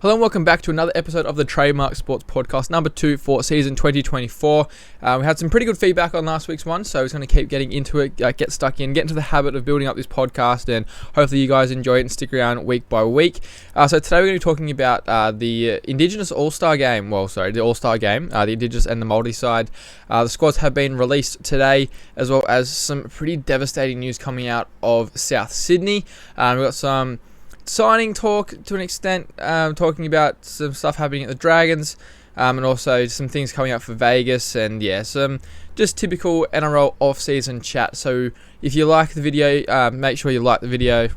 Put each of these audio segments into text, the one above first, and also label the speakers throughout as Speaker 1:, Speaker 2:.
Speaker 1: Hello and welcome back to another episode of the Trademark Sports Podcast, number 2 for season 2024. We had some pretty good feedback on last week's one, so I was going to keep getting into it, get stuck in, get into the habit of building up this podcast, and hopefully you guys enjoy it and stick around week by week. So today we're going to be talking about the Indigenous Allstar game, the All-Star game, the Indigenous and the multi-side. The squads have been released today, as well as some pretty devastating news coming out of South Sydney. We've got some signing talk to an extent, talking about some stuff happening at the Dragons, and also some things coming up for Vegas, and some just typical NRL off-season chat. So if you like the video, make sure you like the video.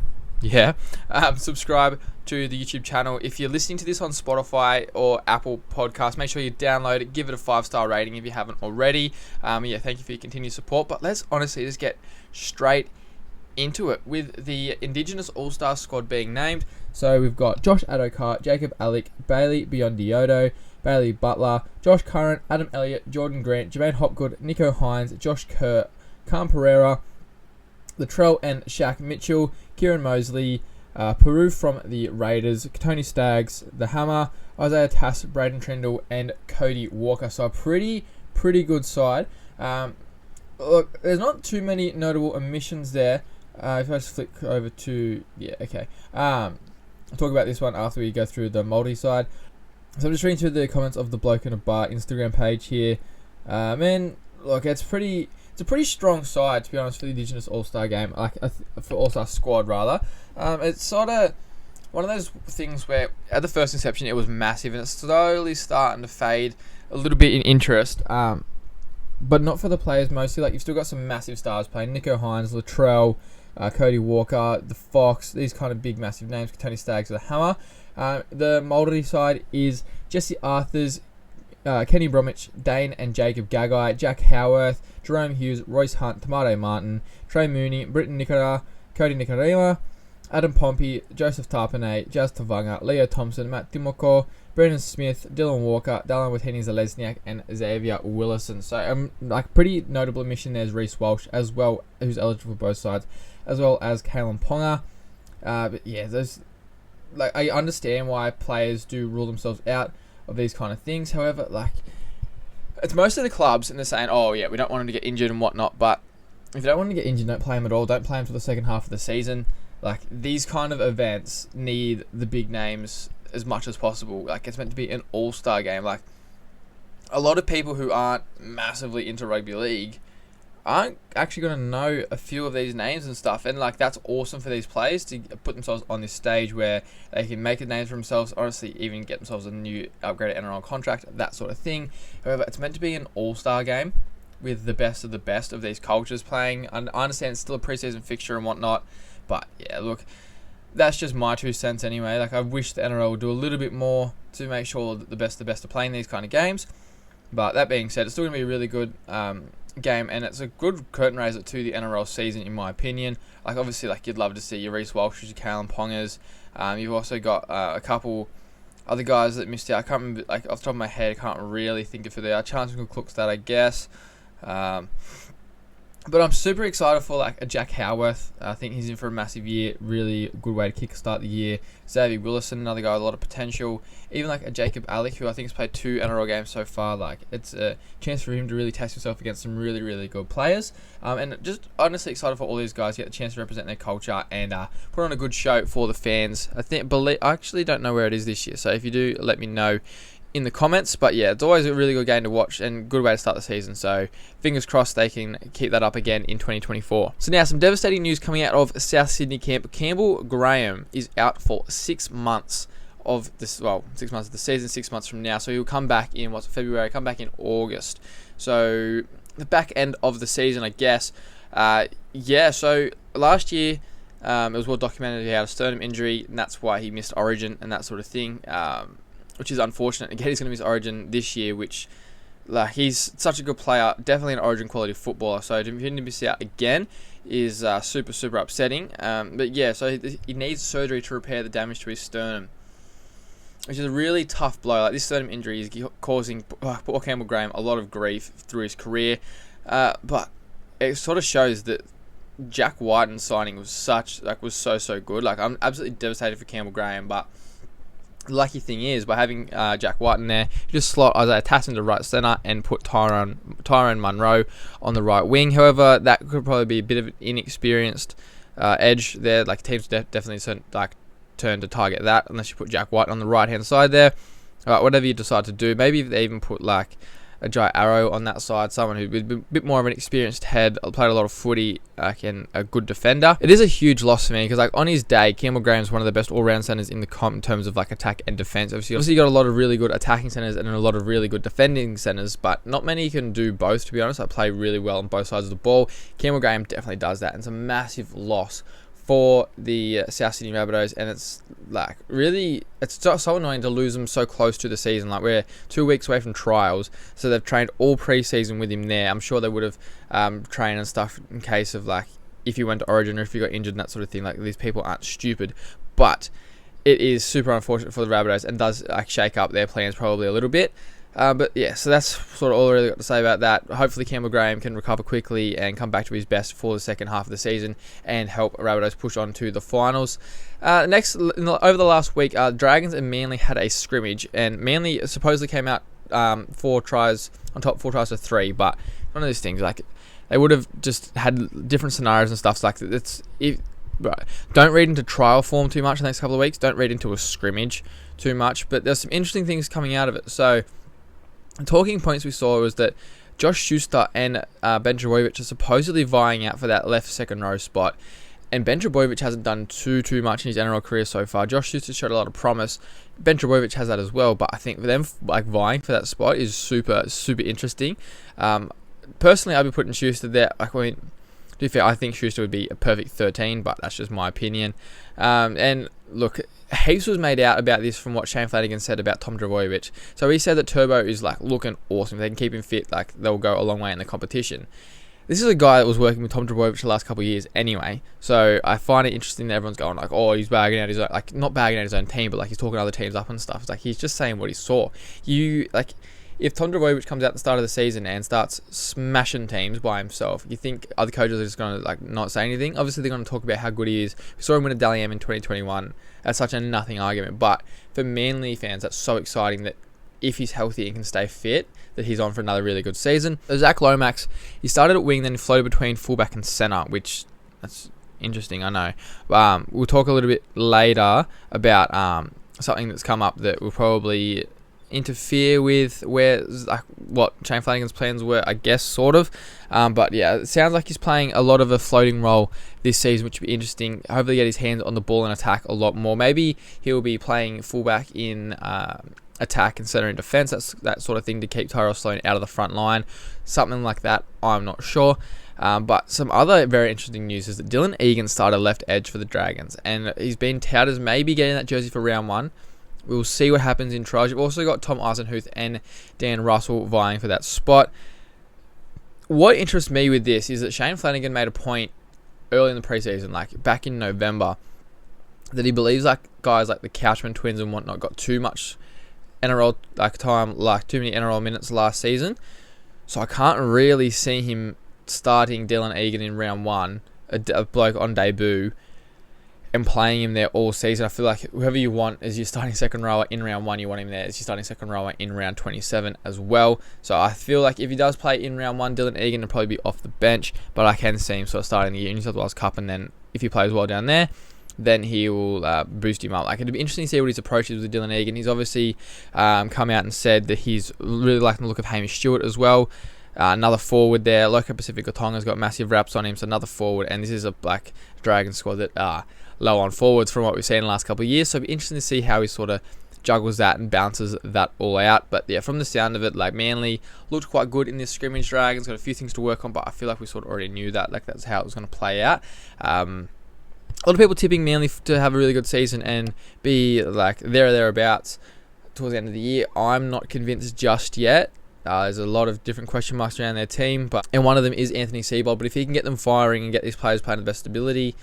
Speaker 1: Subscribe to the YouTube channel. If you're listening to this on Spotify or Apple Podcasts, make sure you download it, give it a 5-star rating if you haven't already. Thank you for your continued support. But let's honestly just get straight into it with the Indigenous All-Star squad being named. So we've got Josh Adokar, Jacob Alec, Bailey Biondioto, Bailey Butler, Josh Curran, Adam Elliott, Jordan Grant, Jermaine Hopgood, Nico Hines, Josh Kerr, Cam Pereira, Latrell and Shaq Mitchell, Kieran Mosley, Peru from the Raiders, Tony Staggs, The Hammer, Isaiah Tass, Braden Trindle, and Cody Walker. So a pretty good side. Look, there's not too many notable omissions there. If I just flick over to... I'll talk about this one after we go through the multi-side. So I'm just reading through the comments of the Bloke in a Bar Instagram page here. Look, it's a pretty strong side, to be honest, for the Indigenous All-Star game, for All-Star squad, rather. It's sort of one of those things where, at the first inception, it was massive, and it's slowly starting to fade a little bit in interest. But not for the players mostly. Like, you've still got some massive stars playing. Nico Hines, Latrell, Cody Walker, the Fox, these kind of big massive names, Tony Staggs, the Hammer. The multi side is Jesse Arthurs, Kenny Bromwich, Dane and Jacob Gagai, Jack Howarth, Jerome Hughes, Royce Hunt, Tomato Martin, Trey Mooney, Britton Nicola, Cody Nicarima, Adam Pompey, Joseph Tarpanay, Jazz Tavanga, Leo Thompson, Matt Timoko, Brendan Smith, Dylan Walker, Dallin with Henny Zalesniak, and Xavier Willison. So, pretty notable omission there's Reece Walsh, as well, who's eligible for both sides, as well as Kalen Ponga. I understand why players do rule themselves out of these kind of things. However, it's most of the clubs, and they're saying, we don't want him to get injured and whatnot, but if you don't want him to get injured, don't play him at all. Don't play him for the second half of the season. These kind of events need the big names as much as possible. It's meant to be an all-star game. A lot of people who aren't massively into rugby league aren't actually going to know a few of these names and stuff. And, that's awesome for these players to put themselves on this stage where they can make a name for themselves, honestly, even get themselves a new upgraded NRL contract, that sort of thing. However, it's meant to be an all-star game with the best of these cultures playing. I understand it's still a preseason fixture and whatnot, but, look, that's just my 2 cents anyway. I wish the NRL would do a little bit more to make sure that the best are playing these kind of games. But that being said, it's still going to be a really good game, and it's a good curtain raiser to the NRL season, in my opinion. Obviously, you'd love to see your Reece Walsh, your Kalen Pongas. You've also got a couple other guys that missed out. I can't remember, off the top of my head, I can't really think of who they are. Chance Cookstad, I guess. But I'm super excited for a Jack Howarth. I think he's in for a massive year. Really good way to kickstart the year. Xavier Willison, another guy with a lot of potential. Even a Jacob Alec, who I think has played 2 NRL games so far. It's a chance for him to really test himself against some really, really good players. And just honestly excited for all these guys to get the chance to represent their culture and put on a good show for the fans. I actually don't know where it is this year, so if you do, let me know in the comments. But it's always a really good game to watch and good way to start the season, so fingers crossed they can keep that up again in 2024. So now, some devastating news coming out of South Sydney camp. Campbell Graham is out for 6 months of this, 6 months of the season, 6 months from now, so he'll come back in February, come back in August, so the back end of the season, I guess. So last year it was well documented he had a sternum injury, and that's why he missed Origin and that sort of thing, which is unfortunate. Again, he's going to miss Origin this year, which, he's such a good player, definitely an Origin quality footballer, so to him to miss out again is super upsetting. So he needs surgery to repair the damage to his sternum, which is a really tough blow. This sternum injury is causing poor Campbell Graham a lot of grief through his career, but it sort of shows that Jack Whiten's signing was so good. I'm absolutely devastated for Campbell Graham, but The lucky thing is, by having Jack White in there, you just slot Isaiah Tass into right centre and put Tyrone Munro on the right wing. However, that could probably be a bit of an inexperienced edge there. Like, teams definitely turn to target that unless you put Jack White on the right hand side there. Whatever you decide to do, maybe if they even put like a Jai Arrow on that side, someone who's a bit more of an experienced head, played a lot of footy, and a good defender. It is a huge loss for me because, like, on his day, Campbell Graham's one of the best all-round centers in the comp in terms of like attack and defense. Obviously, you got a lot of really good attacking centers and a lot of really good defending centers, but not many can do both. To be honest, I play really well on both sides of the ball. Campbell Graham definitely does that, and it's a massive loss for the South Sydney Rabbitohs, and it's like really, it's so annoying to lose them so close to the season. Like, we're 2 weeks away from trials, so they've trained all pre-season with him there. I'm sure they would have trained and stuff in case of like if you went to Origin or if you got injured and that sort of thing. Like, these people aren't stupid, but it is super unfortunate for the Rabbitohs and does like shake up their plans probably a little bit. But yeah, so that's sort of all I really got to say about that. Hopefully Campbell Graham can recover quickly and come back to his best for the second half of the season and help Rabbitohs push on to the finals. Over the last week, Dragons and Manly had a scrimmage, and Manly supposedly came out 4 tries to 3, but one of those things, like, they would have just had different scenarios and stuff. So like, right. Don't read into trial form too much in the next couple of weeks. Don't read into a scrimmage too much. But there's some interesting things coming out of it. So, talking points we saw was that Josh Schuster and Ben Trbojevic are supposedly vying out for that left second row spot. And Ben Trbojevic hasn't done too much in his NRL career so far. Josh Schuster showed a lot of promise. Ben Trbojevic has that as well. But I think for them, like, vying for that spot is super interesting. Personally, I'd be putting Schuster there. To be fair, I think Schuster would be a perfect 13, but that's just my opinion. And look, heaps was made out about this from what Shane Flanagan said about Tom Trbojevic. So he said that Turbo is like looking awesome. If they can keep him fit, like, they'll go a long way in the competition. This is a guy that was working with Tom Trbojevic the last couple of years anyway. So I find it interesting that everyone's going like, oh, he's bagging out his own, like, not bagging out his own team, but like he's talking other teams up and stuff. It's like he's just saying what he saw. If Tom Trbojevic comes out at the start of the season and starts smashing teams by himself, you think other coaches are just going to like not say anything? Obviously, they're going to talk about how good he is. We saw him win a Dally M in 2021. That's such a nothing argument. But for Manly fans, that's so exciting that if he's healthy and can stay fit, that he's on for another really good season. Zach Lomax, he started at wing, then he floated between fullback and centre, which that's interesting, I know. We'll talk a little bit later about something that's come up that will probably interfere with what Shane Flanagan's plans were, I guess, sort of. But yeah, it sounds like he's playing a lot of a floating role this season, which would be interesting. Hopefully get his hands on the ball and attack a lot more. Maybe he'll be playing fullback in attack and centre in defence. That's that sort of thing to keep Tyrell Sloan out of the front line. Something like that, I'm not sure. But some other very interesting news is that Dylan Egan started left edge for the Dragons, and he's been touted as maybe getting that jersey for round 1. We'll see what happens in trials. You've also got Tom Eisenhuth and Dan Russell vying for that spot. What interests me with this is that Shane Flanagan made a point early in the preseason, like back in November, that he believes like guys like the Couchman twins and whatnot got too much NRL time, like too many NRL minutes last season. So I can't really see him starting Dylan Egan in round 1, a bloke on debut, and playing him there all season. I feel like whoever you want as your starting second rower in round 1, you want him there as your starting second rower in round 27 as well. So I feel like if he does play in round 1, Dylan Egan will probably be off the bench, but I can see him sort of starting the New South Wales Cup, and then if he plays well down there, then he will boost him up. Like, it'd be interesting to see what his approach is with Dylan Egan. He's obviously come out and said that he's really liking the look of Hamish Stewart as well. Another forward there. Loco Pacific Otonga's got massive raps on him, so another forward, and this is a Black Dragon squad that are low on forwards from what we've seen in the last couple of years, so it'll be interesting to see how he sort of juggles that and bounces that all out. But yeah, from the sound of it, like, Manly looked quite good in this scrimmage. Dragons got a few things to work on, but I feel like we sort of already knew that, like, that's how it was going to play out. A lot of people tipping Manly to have a really good season and be like there or thereabouts towards the end of the year. I'm not convinced just yet. There's a lot of different question marks around their team, and one of them is Anthony Seibold. But if he can get them firing and get these players playing to the best ability,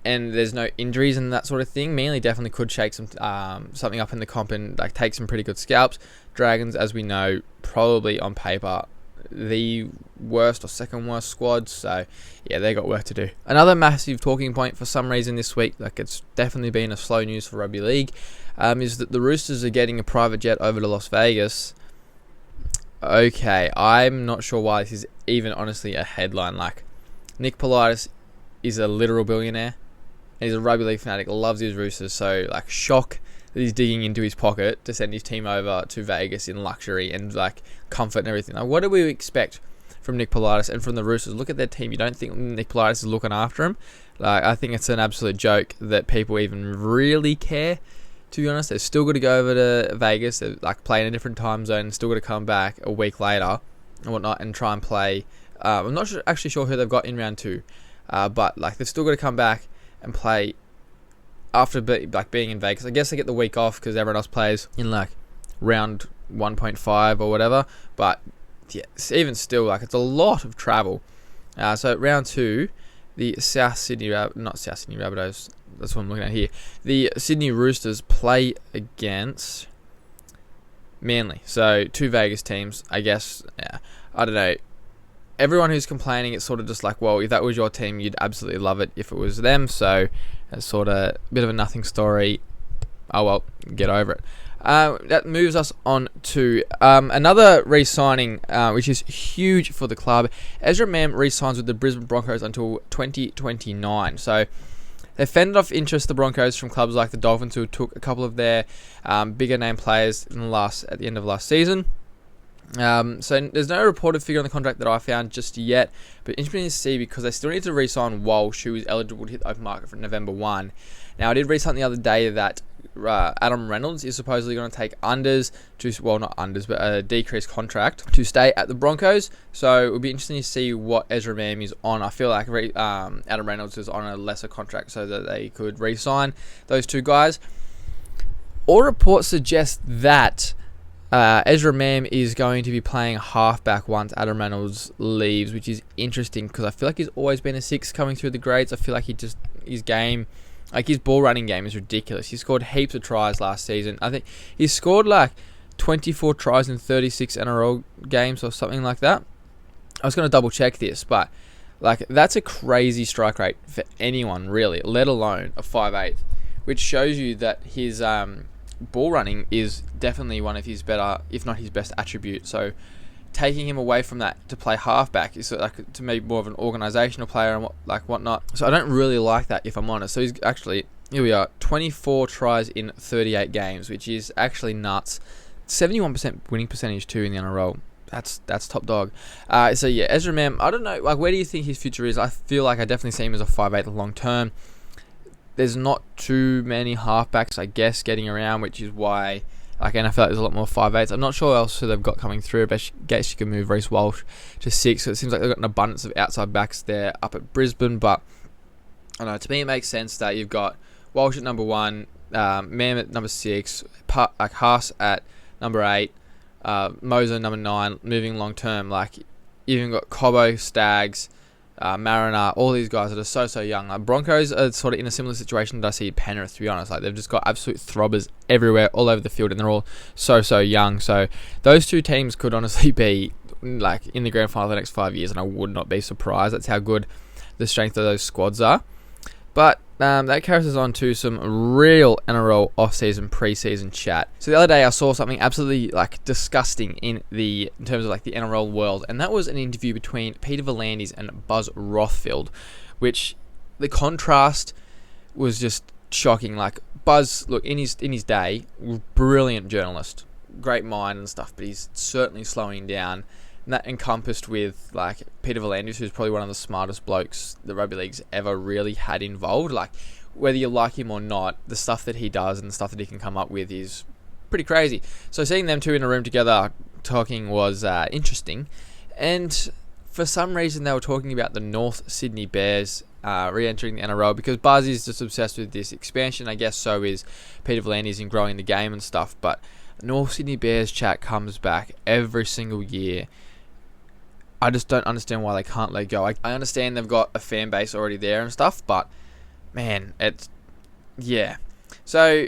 Speaker 1: and there's no injuries and that sort of thing, Manly definitely could shake something up in the comp and like take some pretty good scalps. Dragons, as we know, probably on paper the worst or second worst squad. So yeah, they got work to do. Another massive talking point for some reason this week, like it's definitely been a slow news for rugby league, is that the Roosters are getting a private jet over to Las Vegas. Okay, I'm not sure why this is even honestly a headline. Like, Nick Politis is a literal billionaire. He's a rugby league fanatic, loves his Roosters, so like shock that he's digging into his pocket to send his team over to Vegas in luxury and like comfort and everything. Like, what do we expect from Nick Politis and from the Roosters? Look at their team. You don't think Nick Politis is looking after him? Like, I think it's an absolute joke that people even really care. To be honest, they're still going to go over to Vegas, they're like playing a different time zone, still going to come back a week later and whatnot and try and play. I'm not actually sure who they've got in round 2, but like they're still going to come back and play after being in Vegas. I guess they get the week off because everyone else plays in like round 1.5 or whatever. But yeah, even still, like it's a lot of travel. So round 2, the not South Sydney Rabbitohs. That's what I'm looking at here. The Sydney Roosters play against Manly. So 2 Vegas teams, I guess. Yeah, I don't know. Everyone who's complaining, it's sort of just like, well, if that was your team, you'd absolutely love it if it was them. So it's sort of a bit of a nothing story. Oh, well, get over it. That moves us on to another re-signing, which is huge for the club. Ezra Mam re-signs with the Brisbane Broncos until 2029. So they fended off interest, the Broncos, from clubs like the Dolphins, who took a couple of their bigger name players at the end of last season. So there's no reported figure on the contract that I found just yet, but interesting to see because they still need to re-sign Walsh, who is eligible to hit the open market for November 1. Now, I did read something the other day that Adam Reynolds is supposedly going to take not unders, but a decreased contract to stay at the Broncos. So it would be interesting to see what Ezra Mam is on. I feel like Adam Reynolds is on a lesser contract so that they could re-sign those 2 guys. All reports suggest that Ezra Mam is going to be playing halfback once Adam Reynolds leaves, which is interesting because I feel like he's always been a 6 coming through the grades. I feel like his game, like his ball running game, is ridiculous. He scored heaps of tries last season. I think he scored like 24 tries in 36 NRL games or something like that. I was going to double check this, but like that's a crazy strike rate for anyone really, let alone a 5'8", which shows you that his ball running is definitely one of his better, if not his best attribute. So taking him away from that to play halfback is like to me more of an organisational player and whatnot. So I don't really like that, if I'm honest. So he's actually, here we are, 24 tries in 38 games, which is actually nuts. 71% winning percentage too in the NRL. That's top dog. So yeah, Ezra Mam, I don't know, like where do you think his future is? I feel like I definitely see him as a 5'8" long term. There's not too many halfbacks, I guess, getting around, which is why like NFL there's a lot more 5'8". I'm not sure what else they've got coming through, but I guess you can move Reece Walsh to 6. So it seems like they've got an abundance of outside backs there up at Brisbane. But I don't know, to me it makes sense that you've got Walsh at number 1, Mam at number 6, like Haas at number 8, Moser number 9, moving long term. Like you've even got Cobbo, Stags, Mariner, all these guys that are so young. Like Broncos are sort of in a similar situation that I see Penrith, to be honest. Like they've just got absolute throbbers everywhere, all over the field, and they're all so young. So those 2 teams could honestly be like in the grand final for the next 5 years, and I would not be surprised. That's how good the strength of those squads are. But that carries us on to some real NRL off-season, pre-season chat. So the other day I saw something absolutely like disgusting in terms of like the NRL world, and that was an interview between Peter V'landys and Buzz Rothfield, which the contrast was just shocking. Like Buzz, look, in his day, brilliant journalist, great mind and stuff, but he's certainly slowing down. And that encompassed with like Peter V'landys, who's probably one of the smartest blokes the rugby league's ever really had involved. Like whether you like him or not, the stuff that he does and the stuff that he can come up with is pretty crazy. So seeing them 2 in a room together talking was interesting. And for some reason they were talking about the North Sydney Bears re-entering the NRL, because Buzz is just obsessed with this expansion. I guess so is Peter V'landys in growing the game and stuff. But North Sydney Bears chat comes back every single year. I just don't understand why they can't let go. I understand they've got a fan base already there and stuff, but man, yeah. So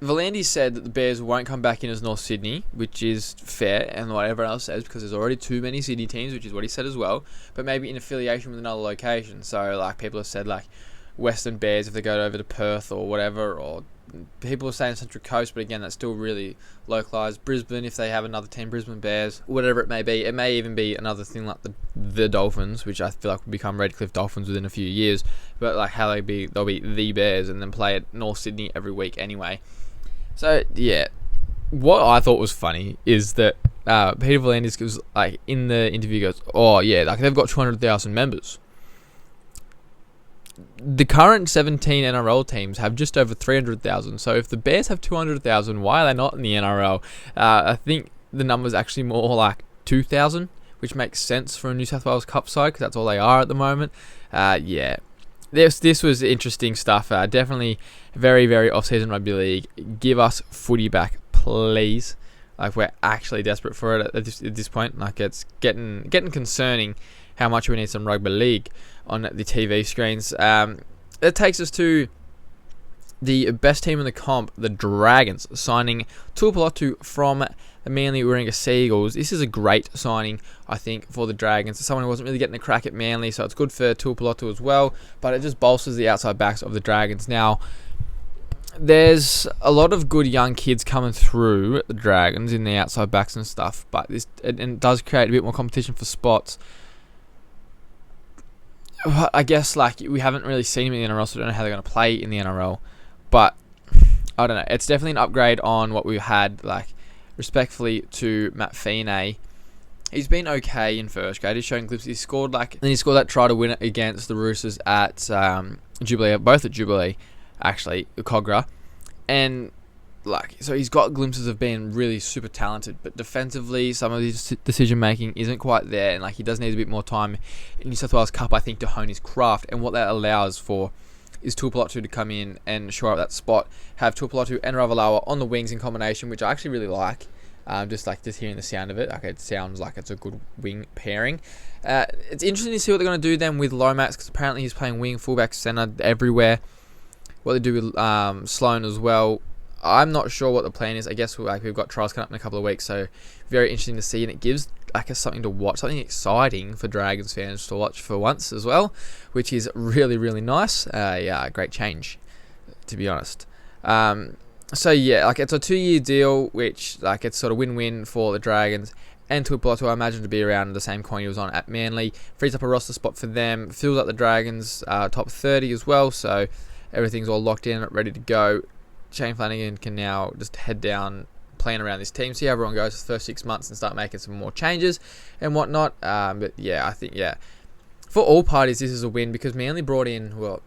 Speaker 1: Volandis said that the Bears won't come back in as North Sydney, which is fair, and what everyone else says, because there's already too many Sydney teams, which is what he said as well, but maybe in affiliation with another location. So, like, people have said, like, Western Bears if they go over to Perth or whatever, or people are saying Central Coast, but again, that's still really localised. Brisbane, if they have another team, Brisbane Bears, whatever it may be. It may even be another thing like the Dolphins, which I feel like will become Redcliffe Dolphins within a few years, but like how they'll be the Bears and then play at North Sydney every week anyway. So, yeah, what I thought was funny is that Peter Volandis was, like, in the interview goes, oh, yeah, like, they've got 200,000 members. The current 17 NRL teams have just over 300,000. So if the Bears have 200,000, why are they not in the NRL? I think the number's actually more like 2,000, which makes sense for a New South Wales Cup side because that's all they are at the moment. Yeah, this was interesting stuff. Definitely very, very off-season rugby league. Give us footy back, please. Like, we're actually desperate for it at this point. Like, it's getting concerning how much we need some rugby league on the TV screens. That takes us to the best team in the comp, the Dragons, signing Tuipulotu from the Manly Warringah Seagulls. This is a great signing, I think, for the Dragons. Someone who wasn't really getting a crack at Manly, so it's good for Tuipulotu as well, but it just bolsters the outside backs of the Dragons. Now, there's a lot of good young kids coming through at the Dragons in the outside backs and stuff, but it does create a bit more competition for spots. I guess, like, we haven't really seen him in the NRL, so I don't know how they're going to play in the NRL. But, I don't know. It's definitely an upgrade on what we had, like, respectfully to Matt Feeney. He's been okay in first grade. He's shown glimpses. He scored that try to win it against the Roosters at Jubilee, both at Jubilee, actually, Cogra. And, like, so he's got glimpses of being really super talented, but defensively, some of his decision making isn't quite there, and, like, he does need a bit more time in New South Wales Cup, I think, to hone his craft. And what that allows for is Tuipulotu to come in and shore up that spot, have Tuipulotu and Ravalawa on the wings in combination, which I actually really like. Just hearing the sound of it, like, it sounds like it's a good wing pairing. It's interesting to see what they're going to do then with Lomax, because apparently he's playing wing, fullback, centre, everywhere. What they do with Sloan as well, I'm not sure what the plan is. I guess we've got trials coming up in a couple of weeks, so very interesting to see, and it gives, I guess, something to watch, something exciting for Dragons fans to watch for once as well, which is really, really nice. Yeah, great change, to be honest. So yeah, like, it's a 2-year deal, which, like, it's sort of win-win for the Dragons. And Tuipulotu, I imagine, to be around the same coin he was on at Manly, frees up a roster spot for them, fills up the Dragons top 30 as well, so everything's all locked in, ready to go. Shane Flanagan can now just head down, plan around this team, see how everyone goes for the first 6 months and start making some more changes and whatnot. But yeah, I think, yeah, for all parties, this is a win because Manly brought in, well,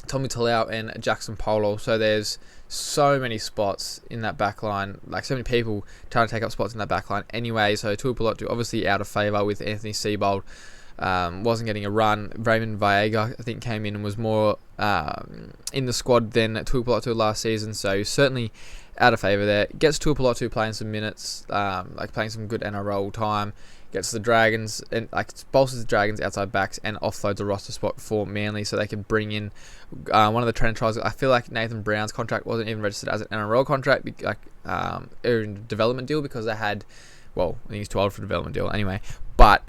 Speaker 1: Tommy Talau and Jackson Polo, so there's so many spots in that back line, like so many people trying to take up spots in that back line anyway. So Tuipulotu obviously out of favour with Anthony Seibold. Wasn't getting a run. Raymond Viega, I think, came in and was more in the squad than Tuipulotu last season, so certainly out of favour there. Gets Tuipulotu playing some minutes, like playing some good NRL time. Gets the Dragons and, like, bolsters the Dragons outside backs and offloads a roster spot for Manly so they can bring in one of the trainer trials. I feel like Nathan Brown's contract wasn't even registered as an NRL contract, like a development deal, because they had, well, I think he's too old for a development deal anyway, but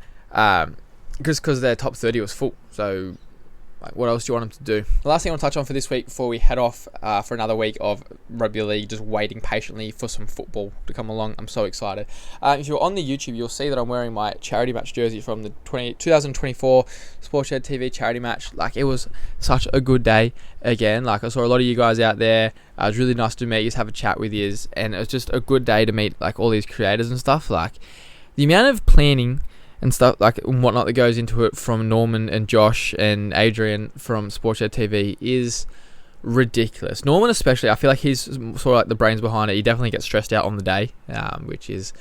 Speaker 1: because their top 30 was full. So, like, what else do you want them to do? The last thing I want to touch on for this week before we head off for another week of rugby league, just waiting patiently for some football to come along. I'm so excited. If you're on the YouTube, you'll see that I'm wearing my charity match jersey from the 2024 Sportshed TV charity match. Like, it was such a good day again. Like, I saw a lot of you guys out there. It was really nice to meet you, have a chat with you, and it was just a good day to meet, like, all these creators and stuff. Like, the amount of planning and stuff, like, and whatnot that goes into it from Norman and Josh and Adrian from Sportshed TV is ridiculous. Norman especially, I feel like he's sort of like the brains behind it. He definitely gets stressed out on the day, which is,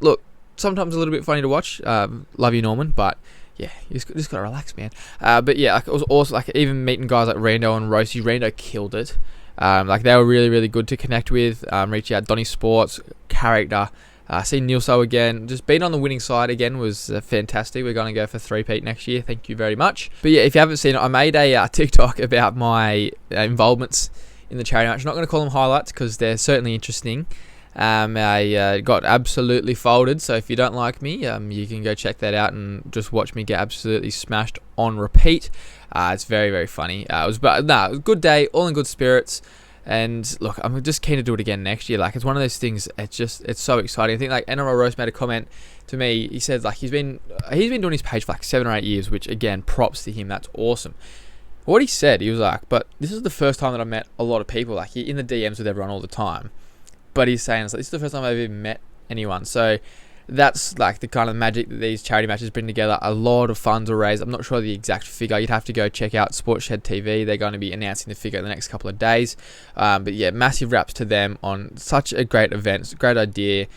Speaker 1: look, sometimes a little bit funny to watch. Love you, Norman, but yeah, you just gotta relax, man. But yeah, like, it was also, like, even meeting guys like Rando and Rosie. Rando killed it. Like, they were really, really good to connect with. Reach out, Donny Sports, character. Seeing Nilso again, just being on the winning side again was fantastic. We're going to go for 3-peat next year. Thank you very much. But yeah, if you haven't seen it, I made a TikTok about my involvements in the charity match. I'm not going to call them highlights because they're certainly interesting. I got absolutely folded, so if you don't like me, you can go check that out and just watch me get absolutely smashed on repeat. It's very, very funny. It was a good day, all in good spirits. And look, I'm just keen to do it again next year. Like, it's one of those things. It's so exciting. I think like NRL Roast made a comment to me. He said like he's been doing his page for like 7 or 8 years, which again, props to him. That's awesome. What he said, he was like, but this is the first time that I've met a lot of people. Like, in the DMs with everyone all the time. But he's saying, it's like, this is the first time I've even met anyone. So that's like the kind of magic that these charity matches bring together. A lot of funds are raised. I'm not sure the exact figure. You'd have to go check out Sportshed TV. They're going to be announcing the figure in the next couple of days. But yeah, massive raps to them on such a great event. It's a great idea.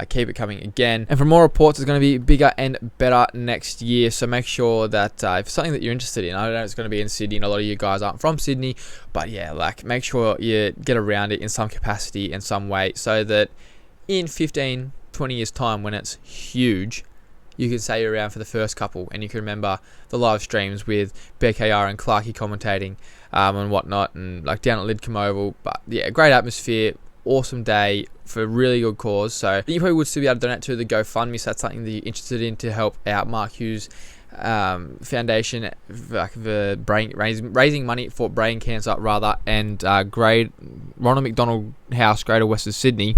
Speaker 1: Keep it coming again. And for more reports, it's going to be bigger and better next year. So make sure that if it's something that you're interested in, I don't know, it's going to be in Sydney, and a lot of you guys aren't from Sydney, but yeah, like make sure you get around it in some capacity in some way, so that in 15, 20 years time, when it's huge, you can say you're around for the first couple, and you can remember the live streams with BKR and Clarkey commentating and whatnot, and like down at Lidcombe Oval. But yeah, great atmosphere. Awesome day for a really good cause. So you probably would still be able to donate to the GoFundMe, so that's something that you're interested in to help out Mark Hughes Foundation, like the raising money for brain cancer and Ronald McDonald House, Greater Western Sydney.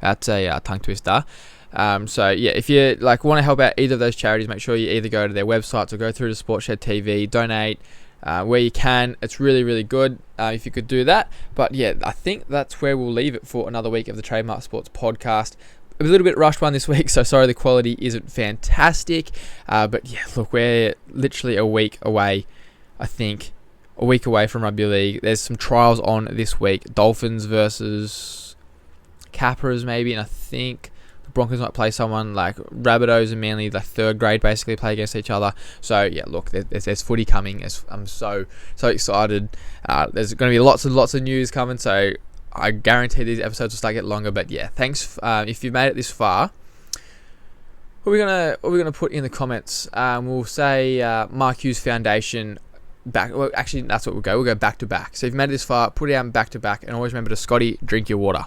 Speaker 1: That's a tongue twister. So yeah, if you like want to help out either of those charities, make sure you either go to their websites or go through to Sportshed TV, donate where you can. It's really, really good if you could do that. But yeah, I think that's where we'll leave it for another week of the Trademark Sports podcast. It was a little bit rushed one this week, so sorry the quality isn't fantastic. But yeah, look, we're literally a week away, I think. A week away from rugby league. There's some trials on this week. Dolphins versus Capras maybe, and I think the Broncos might play someone like Rabbitohs and Manly, like third grade, basically play against each other. So yeah, look, there's footy coming. I'm so excited. There's going to be lots and lots of news coming, so I guarantee these episodes will start getting longer. But yeah, thanks if you've made it this far. What are we gonna put in the comments? We'll say Mark Hughes Foundation. Well, actually, that's what we'll go. We'll go back to back. So if you've made it this far, put it out back to back, and always remember to Scotty, drink your water.